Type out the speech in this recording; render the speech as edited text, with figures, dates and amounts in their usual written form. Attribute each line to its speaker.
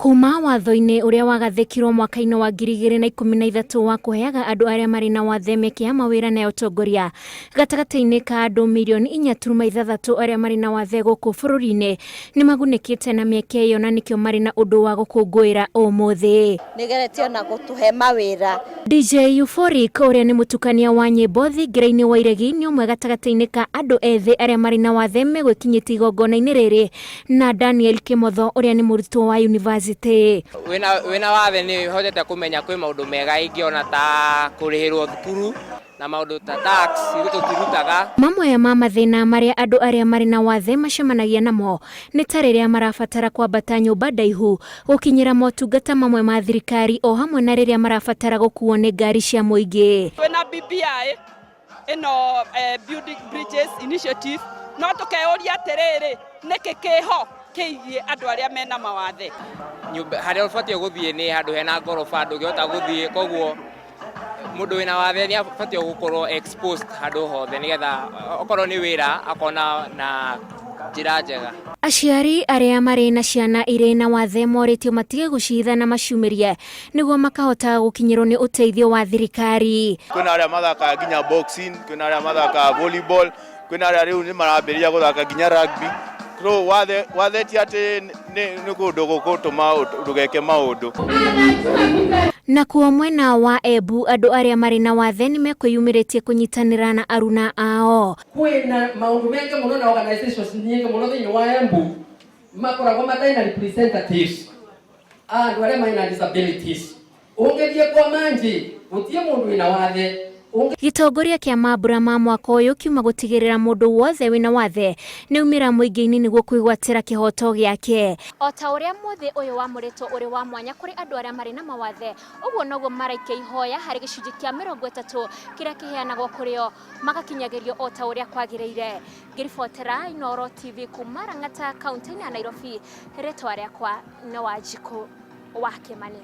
Speaker 1: Kuma watho-inĩ ũrĩa wagathĩkirwo mwaka-inĩ wa 2013 wa kũheaga andũ arĩa marĩ na wathe mĩeke ya mawĩra na ũtongoria gatagatĩ-inĩ ka andũ mirioni 4.6 arĩa marĩ na wathe gũkũ bũrũri-inĩ nĩ magunĩkĩte na mĩeke ĩyo na nĩkĩo marĩ na ũndũ wa gũkũngũĩra ũmũthĩ.
Speaker 2: Nĩgeretie ona gũtũhe mawĩra.
Speaker 1: DJ Euphoric ũrĩa nĩ mũtukania wa nyĩmbo thingira-inĩ wa iregi nĩ ũmwe gatagatĩ-inĩ ka andũ ethĩ arĩa marĩ na wathe megwĩkinyĩtie igongona-inĩ rĩrĩ na Daniel Kimotho ũrĩa nĩ mũrutwo wa university.
Speaker 3: Wĩna wathe nĩ hotete kũmenya kwĩ maũndũ mega ingĩona ta kũrĩhĩrwo thukuru na maũndũ ta tax tũtirutaga. Mamwe
Speaker 1: ma mathĩna marĩa andũ arĩa marĩ na wathe macemanagia namo nĩ ta rĩrĩa marabatara kwambata nyũmba ndaihu gũkinyĩra motungata mamwe ma thirikari o hamwe na rĩrĩa marabatara gũkuo nĩ ngari cia mũingĩ.
Speaker 4: Twĩna BBI ĩno Building Bridges Initiative no tũkeũria atĩrĩrĩ nĩkĩ kĩho kĩgiĩ andũ arĩa mena mawathe.
Speaker 3: Harĩa ũbatiĩ gũthiĩ nĩ handũ hena ngoroba ndũngĩhota gũthiĩ, koguo mũndũ wĩna wathe nĩ abatiĩ gũkorwo exposed handũ hothe nĩgetha okorwo nĩ wĩra akona na njĩra njega.
Speaker 1: Aciari arĩa marĩ na ciana irĩ na wathe morĩtio matige gũcihitha na maciumĩrie nĩguo makahota gũkinyĩrwo nĩ ũteithio wa thirikari.
Speaker 5: Kwĩna arĩa mathakaga nginya boxing, kwĩna arĩa mathakaga volleyball, kwĩna arĩa rĩu nĩ marambĩrĩria gũthaka nginya rugby. Wathe ti atĩ nĩ kũndũ gũgũtũma ndũgeke maũndũ.
Speaker 1: Nakuo mwena wa Embu andũ arĩa marĩ na wathe nĩ mekwĩyumĩrĩtie kũnyitanĩra na aruna ao.
Speaker 6: Kwĩna maũndũ mengĩ mũno na organizations nyingĩ mũno thĩinĩ wa Embu makoragwo matarĩ na representatives andũ arĩa marĩ na disabilities. Ũngĩthiĩ kwa Manji gũtirĩ mũndũ wĩna wathe.
Speaker 1: Gĩtongoria kĩa mambura ma mwaka ũyũ kiuma gũtigĩrĩra mũndũ wothe wĩna wathe nĩ umĩra mũingĩ-inĩ nĩguo kwĩgwatĩra kĩhoto gĩake. O ta ũrĩa mũthĩ ũyũ wamũrĩtwo ũrĩ wa mwanya kũrĩ andũ arĩa marĩ na mawathe, ũguo noguo maraikia ihoya harĩ gĩcunjĩ kĩa 30 kĩrĩa kĩheanagwo kũrĩ o magakinyagĩrio o ta ũrĩa kwagĩrĩire. Ngĩribotera Inooro TV kuma Lang'ata, kaunti-inĩ ya Nairobi, rĩtwa rĩakwa nĩ Wanjikũ wa Kĩmani.